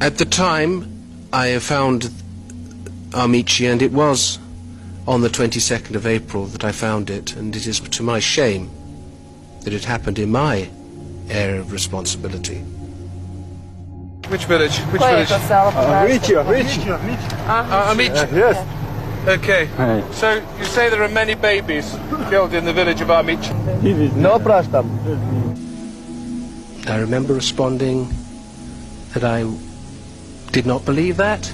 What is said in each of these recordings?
At the time, I found Ahmići, and it was on the 22nd of April that I found it, and it is to my shame that it happened in my area of responsibility. Which village? Which village? Ahmići. Yes. Okay. So you say there are many babies killed in the village of Ahmići? No praštam. I remember responding that I did not believe that,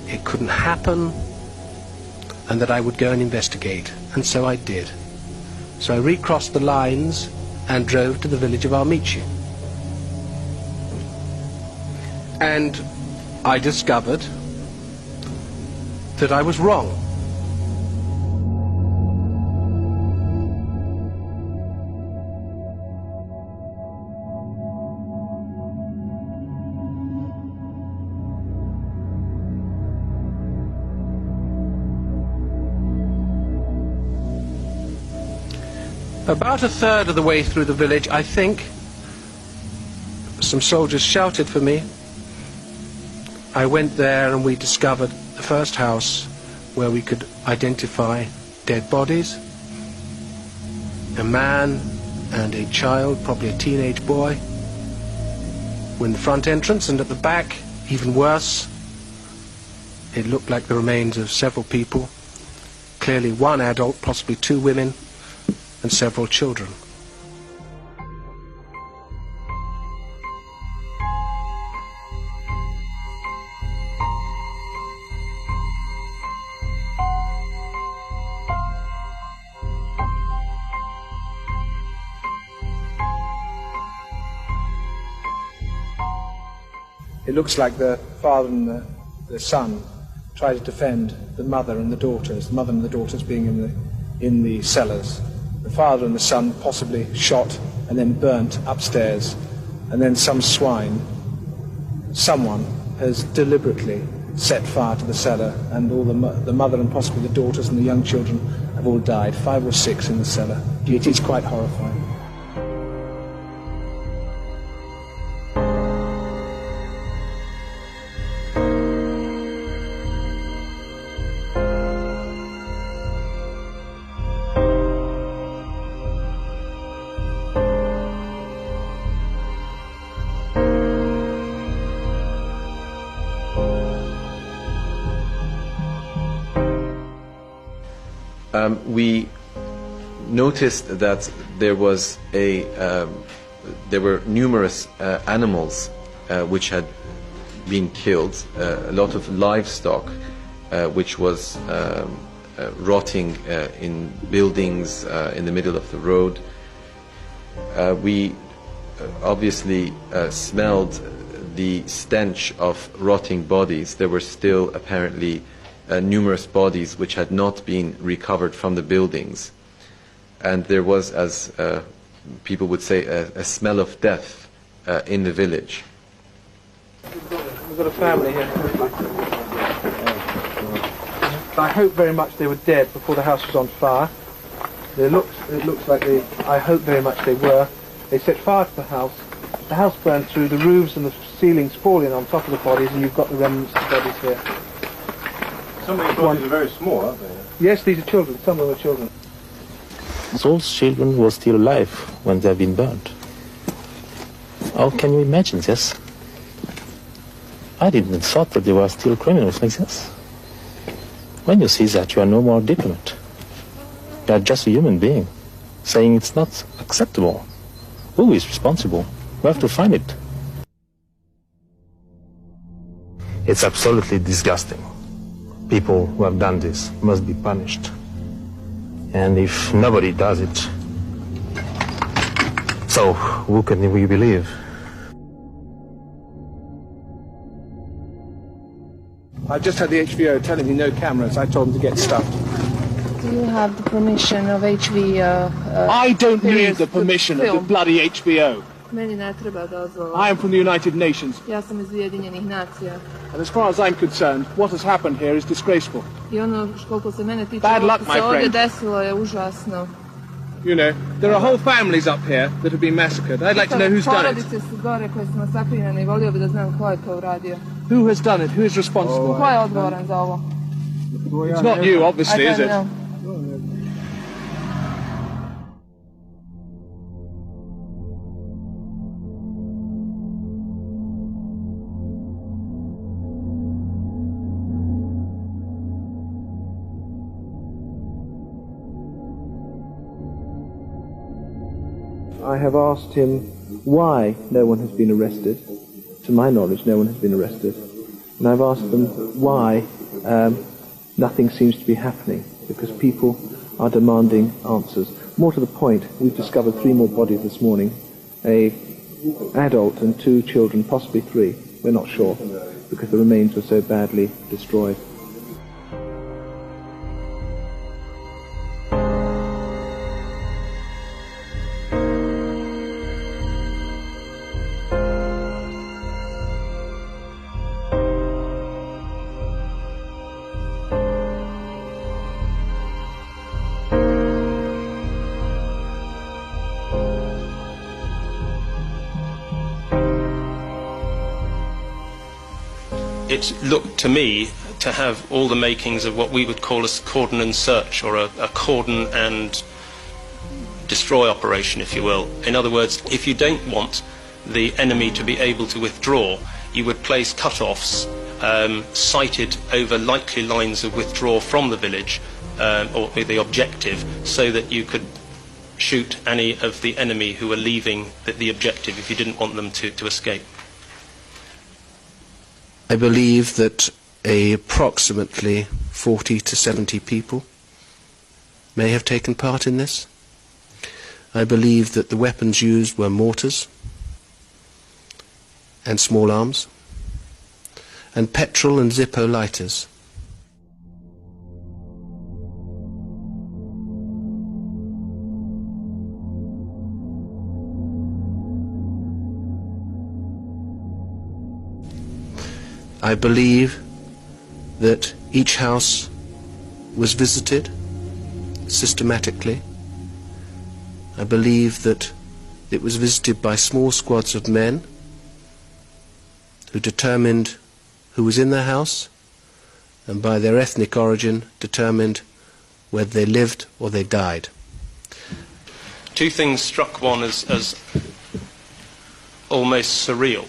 it couldn't happen, and that I would go and investigate. And so I did. So I recrossed the lines and drove to the village of Ahmići. And I discovered that I was wrong. About a third of the way through the village, I think, some soldiers shouted for me. I went there and we discovered the first house where we could identify dead bodies. A man and a child, probably a teenage boy, were in the front entrance, and at the back, even worse, it looked like the remains of several people, clearly one adult, possibly two women, and several children. It looks like the father and the son try to defend the mother and the daughters, the mother and the daughters being in the cellars. The father and the son possibly shot and then burnt upstairs, and then some swine, someone has deliberately set fire to the cellar, and all the mother and possibly the daughters and the young children have all died, 5 or 6 in the cellar. It is quite horrifying. We noticed that there were numerous animals which had been killed, a lot of livestock which was rotting in buildings in the middle of the road. We obviously smelled the stench of rotting bodies. There were still apparently numerous bodies which had not been recovered from the buildings, and there was, as people would say, a smell of death in the village. We've got a family here. I hope very much they were dead before the house was on fire. It looks like I hope very much they were. They set fire to the house. The house burned through, the roofs and the ceilings falling on top of the bodies, and you've got the remnants of the bodies here. Some of these bodies are very small, aren't they? Yes, these are children. Some of them are children. Those children were still alive when they have been burned. How can you imagine this? I didn't thought that they were still criminals like this. When you see that, you are no more a diplomat. You are just a human being, saying it's not acceptable. Who is responsible? We have to find it. It's absolutely disgusting. People who have done this must be punished. And if nobody does it, so who can we believe? I just had the HVO telling me no cameras. I told them to get stuffed. Do you have the permission of HVO? I don't need the permission of the bloody HBO. Meni ne treba dozvola. I am from the United Nations. Ja sam iz Ujedinjenih nacija. And as far as I'm concerned, what has happened here is disgraceful. I ono koliko se mene tiče, Bad luck, što se my ovdje friend. desilo je užasno. You know, there are whole families up here that have been massacred. I'd like to know who's done it. Porodice su gore koje su masakrirane i volio bi da znam ko je to uradio. Who has done it? Who is responsible? Ko je odgovoran za ovo? It's not you, obviously, is I it? don't know. I have asked him why no one has been arrested. To my knowledge, no one has been arrested. And I've asked them why nothing seems to be happening, because people are demanding answers. More to the point, we've discovered 3 more bodies this morning, an adult and 2 children, possibly 3. We're not sure, because the remains were so badly destroyed. It looked to me to have all the makings of what we would call a cordon and search, or a cordon and destroy operation, if you will. In other words, if you don't want the enemy to be able to withdraw, you would place cut-offs sighted over likely lines of withdrawal from the village, or the objective, so that you could shoot any of the enemy who were leaving the objective if you didn't want them to escape. I believe that approximately 40 to 70 people may have taken part in this. I believe that the weapons used were mortars and small arms and petrol and Zippo lighters. I believe that each house was visited systematically. I believe that it was visited by small squads of men who determined who was in their house, and by their ethnic origin determined whether they lived or they died. 2 things struck one as almost surreal.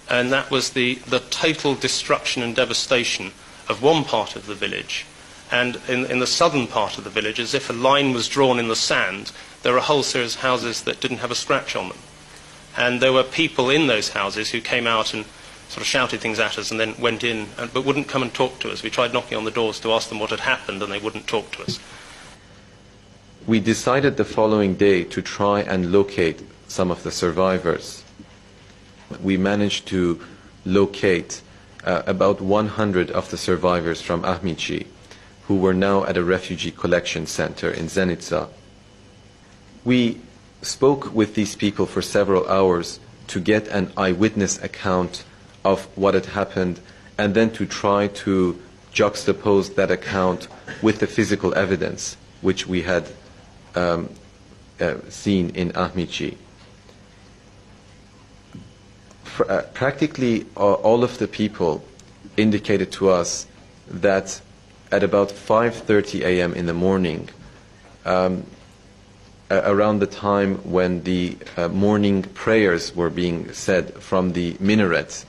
And that was the total destruction and devastation of one part of the village. And in the southern part of the village, as if a line was drawn in the sand, there were a whole series of houses that didn't have a scratch on them. And there were people in those houses who came out and sort of shouted things at us and then went in, but wouldn't come and talk to us. We tried knocking on the doors to ask them what had happened, and they wouldn't talk to us. We decided the following day to try and locate some of the survivors. We managed to locate about 100 of the survivors from Ahmići, who were now at a refugee collection center in Zenica. We spoke with these people for several hours to get an eyewitness account of what had happened, and then to try to juxtapose that account with the physical evidence which we had seen in Ahmići. Practically all of the people indicated to us that at about 5:30 a.m. in the morning, around the time when the morning prayers were being said from the minaret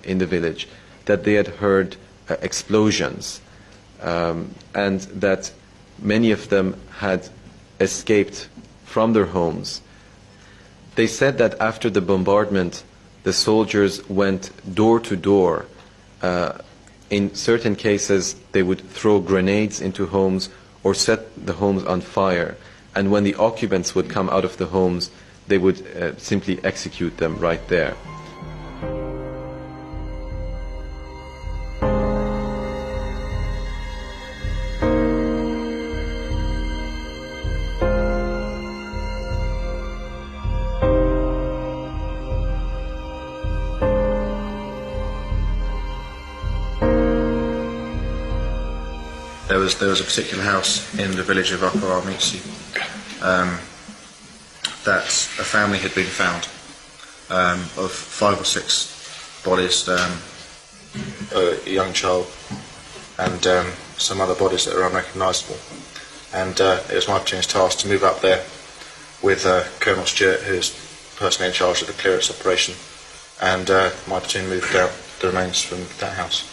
in the village, that they had heard explosions, and that many of them had escaped from their homes. They said that after the bombardment, the soldiers went door to door. In certain cases, they would throw grenades into homes or set the homes on fire. And when the occupants would come out of the homes, they would simply execute them right there. There was a particular house in the village of Ahmići that a family had been found of 5 or 6 bodies, a young child, and some other bodies that are unrecognisable. And it was my platoon's task to move up there with Colonel Stewart, who's personally in charge of the clearance operation, and my platoon moved out the remains from that house.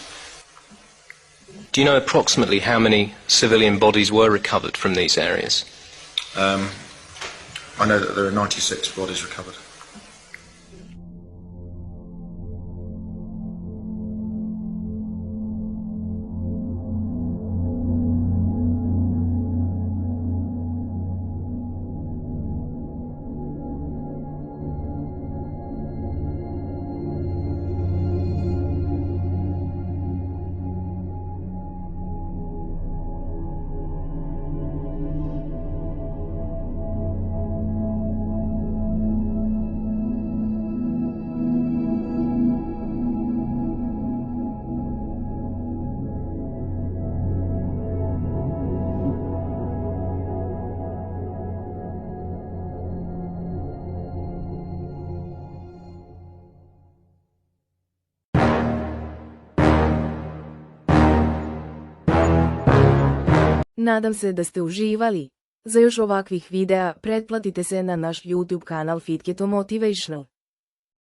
Do you know approximately how many civilian bodies were recovered from these areas? I know that there are 96 bodies recovered. Nadam se da ste uživali. Za još ovakvih videa pretplatite se na naš YouTube kanal Fitketo Motivation.